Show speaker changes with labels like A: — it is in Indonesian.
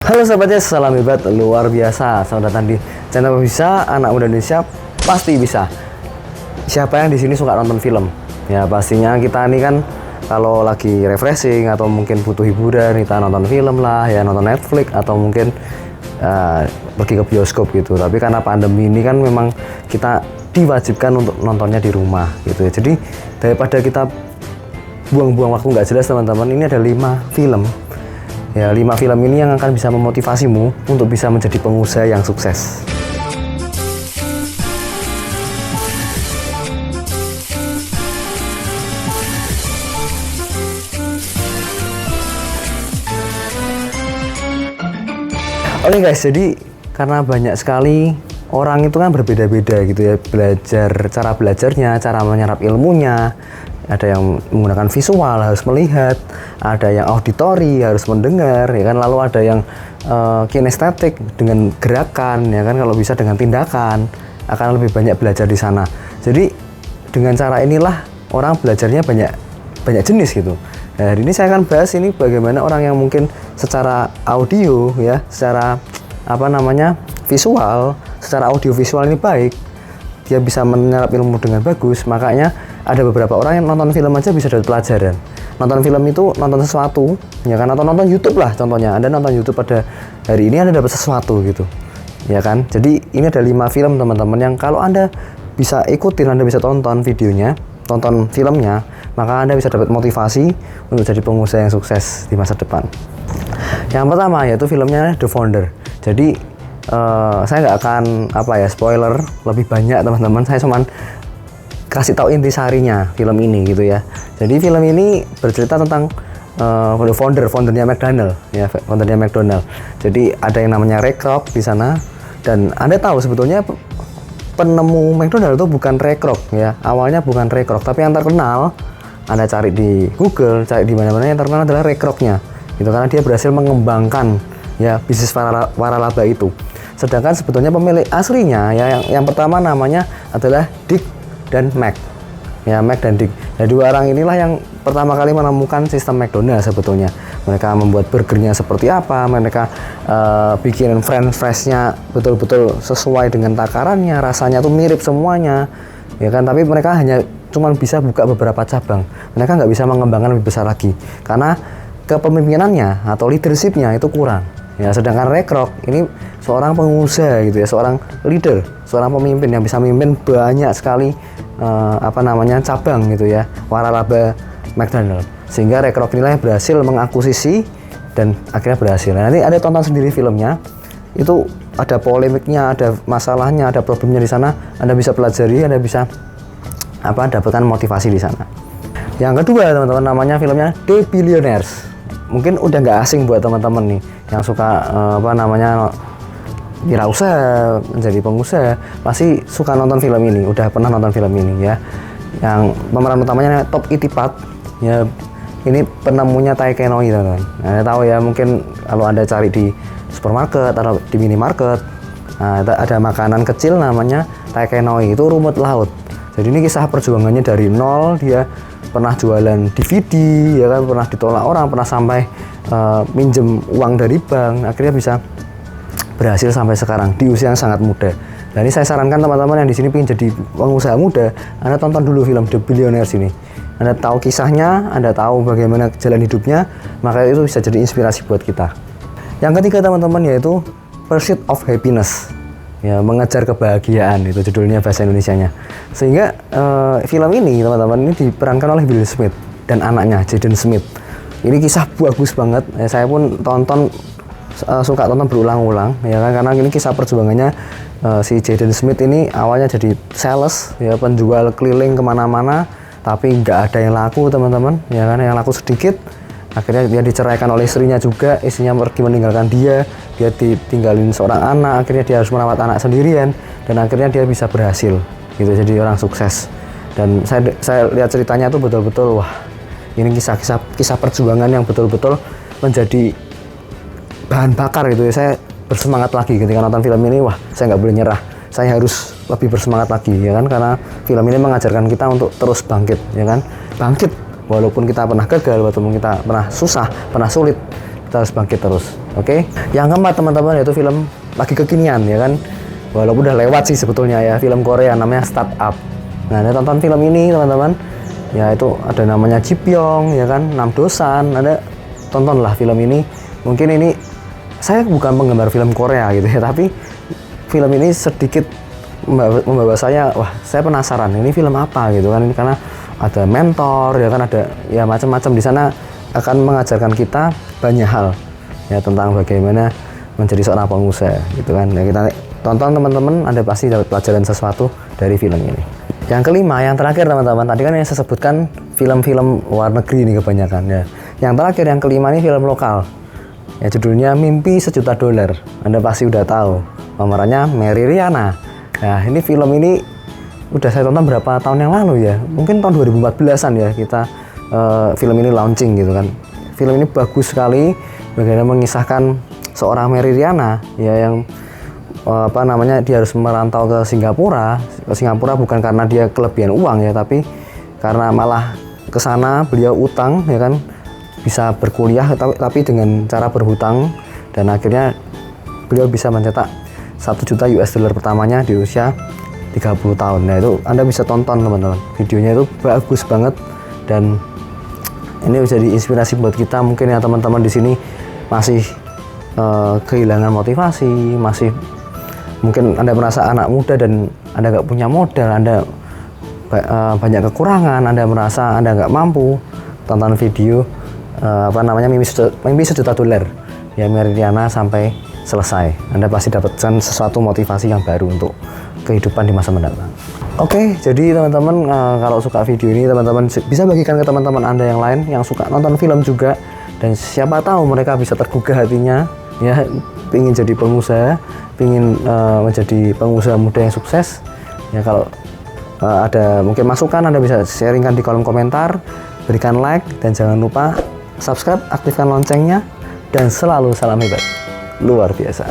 A: Halo sahabatnya, salam hebat luar biasa. Selamat datang di channel Bisa Anak Muda Indonesia Pasti Bisa. Siapa yang di sini suka nonton film? Ya pastinya kita ini kan kalau lagi refreshing atau mungkin butuh hiburan, kita nonton film lah, ya nonton Netflix atau mungkin pergi ke bioskop gitu. Tapi karena pandemi ini kan memang kita diwajibkan untuk nontonnya di rumah gitu ya. Jadi daripada kita buang-buang waktu nggak jelas teman-teman, ini ada 5 film. Ya, 5 film ini yang akan bisa memotivasimu untuk bisa menjadi pengusaha yang sukses. Oke guys, jadi karena banyak sekali orang itu kan berbeda-beda gitu ya, cara belajarnya, cara menyerap ilmunya. Ada yang menggunakan visual, harus melihat, ada yang auditori, harus mendengar, ya kan, lalu ada yang kinestetik dengan gerakan, ya kan, kalau bisa dengan tindakan, akan lebih banyak belajar di sana. Jadi dengan cara inilah orang belajarnya banyak jenis gitu. Nah, hari ini saya akan bahas ini bagaimana orang yang mungkin secara audio ya, secara visual, secara audio visual ini baik, dia bisa menyerap ilmu dengan bagus. Makanya ada beberapa orang yang nonton film aja bisa dapat pelajaran. Nonton film itu nonton sesuatu, ya kan, atau nonton YouTube lah contohnya. Anda nonton YouTube pada hari ini Anda dapat sesuatu gitu, ya kan. Jadi ini ada 5 film teman-teman yang kalau Anda bisa ikutin, Anda bisa tonton videonya, tonton filmnya, maka Anda bisa dapat motivasi untuk jadi pengusaha yang sukses di masa depan. Yang pertama yaitu filmnya The Founder. Jadi saya nggak akan spoiler lebih banyak teman-teman. Saya cuman kasih tahu intisarinya film ini gitu ya. Jadi film ini bercerita tentang foundernya McDonald ya, foundernya McDonald. Jadi ada yang namanya Ray Kroc di sana, dan Anda tahu sebetulnya penemu McDonald itu bukan Ray Kroc ya. Awalnya bukan Ray Kroc, tapi yang terkenal Anda cari di Google, cari di mana-mana, yang terkenal adalah Ray Kroc-nya. Gitu, karena dia berhasil mengembangkan ya bisnis waralaba itu. Sedangkan sebetulnya pemilik aslinya ya yang pertama namanya adalah Dick dan Mac. Ya, Mac dan Dick. Nah, 2 orang inilah yang pertama kali menemukan sistem McDonald sebetulnya. Mereka membuat burgernya seperti apa, mereka bikin french fries-nya betul-betul sesuai dengan takarannya, rasanya tuh mirip semuanya. Ya kan, tapi mereka hanya cuma bisa buka beberapa cabang. Mereka nggak bisa mengembangkan lebih besar lagi karena kepemimpinannya atau leadership-nya itu kurang. Ya, sedangkan Ray Kroc ini seorang pengusaha gitu ya, seorang leader, seorang pemimpin yang bisa memimpin banyak sekali cabang gitu ya, waralaba McDonald. Sehingga Ray Kroc inilah yang berhasil mengakuisisi dan akhirnya berhasil. Nah, nanti Anda tonton sendiri filmnya. Itu ada polemiknya, ada masalahnya, ada problemnya di sana. Anda bisa pelajari, Anda bisa dapatkan motivasi di sana. Yang kedua teman-teman, namanya filmnya The Billionaires. Mungkin udah nggak asing buat teman-teman nih yang suka wirausaha, menjadi pengusaha, pasti suka nonton film ini, udah pernah nonton film ini ya. Yang pemeran utamanya Top Itipat ya, ini penemunya Taikenoi teman-teman. Anda tahu ya, mungkin kalau Anda cari di supermarket atau di minimarket, ada makanan kecil namanya Taikenoi, itu rumput laut. Jadi ini kisah perjuangannya dari nol, dia pernah jualan DVD ya kan, pernah ditolak orang, pernah sampai minjem uang dari bank, akhirnya bisa berhasil sampai sekarang di usia yang sangat muda. Dan ini saya sarankan teman-teman yang di sini ingin jadi pengusaha muda, Anda tonton dulu film The Billionaires ini. Anda tahu kisahnya, Anda tahu bagaimana jalan hidupnya, maka itu bisa jadi inspirasi buat kita. Yang ketiga teman-teman yaitu Pursuit of Happiness. Ya, mengejar kebahagiaan, itu judulnya bahasa Indonesianya. Sehingga film ini teman-teman ini diperankan oleh Will Smith dan anaknya Jaden Smith. Ini kisah bagus banget. Ya, saya pun suka tonton berulang-ulang ya kan, karena ini kisah perjuangannya si Jaden Smith ini awalnya jadi sales ya, penjual keliling kemana-mana, tapi nggak ada yang laku teman-teman ya kan, yang laku sedikit. Akhirnya dia diceraikan oleh istrinya juga, istrinya pergi meninggalkan dia ditinggalin seorang anak, akhirnya dia harus merawat anak sendirian, dan akhirnya dia bisa berhasil gitu jadi orang sukses. Dan saya lihat ceritanya tuh betul-betul wah, ini kisah perjuangan yang betul-betul menjadi bahan bakar gitu ya. Saya bersemangat lagi ketika nonton film ini, wah saya nggak boleh nyerah, saya harus lebih bersemangat lagi ya kan, karena film ini mengajarkan kita untuk terus bangkit ya kan, bangkit walaupun kita pernah gagal, walaupun kita pernah susah, pernah sulit, kita harus bangkit terus. Oke. Yang keempat teman-teman yaitu film lagi kekinian ya kan, walaupun udah lewat sih sebetulnya ya, film Korea namanya Startup. Nah, Anda tonton film ini teman-teman, ya itu ada namanya Ji Pyong ya kan, Nam Dosan, Anda tontonlah film ini. Mungkin ini saya bukan penggemar film Korea gitu ya, tapi film ini sedikit membawa saya, wah saya penasaran ini film apa gitu kan, ini karena ada mentor ya kan, ada ya macam-macam di sana, akan mengajarkan kita banyak hal ya tentang bagaimana menjadi seorang pengusaha gitu kan. Ya kita tonton teman-teman, Anda pasti dapat pelajaran sesuatu dari film ini. Yang kelima, yang terakhir teman-teman, tadi kan yang saya sebutkan film-film luar negeri ini kebanyakan ya. Yang terakhir yang kelima ini film lokal. Ya judulnya Mimpi Sejuta Dolar. Anda pasti udah tahu. Pemerannya Mary Riana. Nah, ini film ini udah saya tonton berapa tahun yang lalu ya. Mungkin tahun 2014-an ya kita film ini launching gitu kan. Film ini bagus sekali, bagaimana mengisahkan seorang Mary Riana ya yang dia harus merantau ke Singapura. Ke Singapura bukan karena dia kelebihan uang ya, tapi karena malah ke sana beliau utang ya kan, bisa berkuliah tapi dengan cara berhutang, dan akhirnya beliau bisa mencetak 1 juta US dollar pertamanya di usia 30 tahun. Nah, itu Anda bisa tonton teman-teman. Videonya itu bagus banget dan ini bisa jadi inspirasi buat kita mungkin ya teman-teman di sini masih kehilangan motivasi, masih mungkin Anda merasa anak muda dan Anda nggak punya modal, Anda banyak kekurangan, Anda merasa Anda nggak mampu. Tonton video Mimpi Sejuta Dolar ya Mary Riana sampai selesai. Anda pasti dapatkan sesuatu motivasi yang baru untuk kehidupan di masa mendatang. Oke, jadi teman-teman kalau suka video ini teman-teman bisa bagikan ke teman-teman Anda yang lain yang suka nonton film juga, dan siapa tahu mereka bisa tergugah hatinya ya, ingin jadi pengusaha, ingin menjadi pengusaha muda yang sukses ya. Kalau ada mungkin masukan, Anda bisa sharingkan di kolom komentar, berikan like, dan jangan lupa subscribe, aktifkan loncengnya, dan selalu salam hebat luar biasa.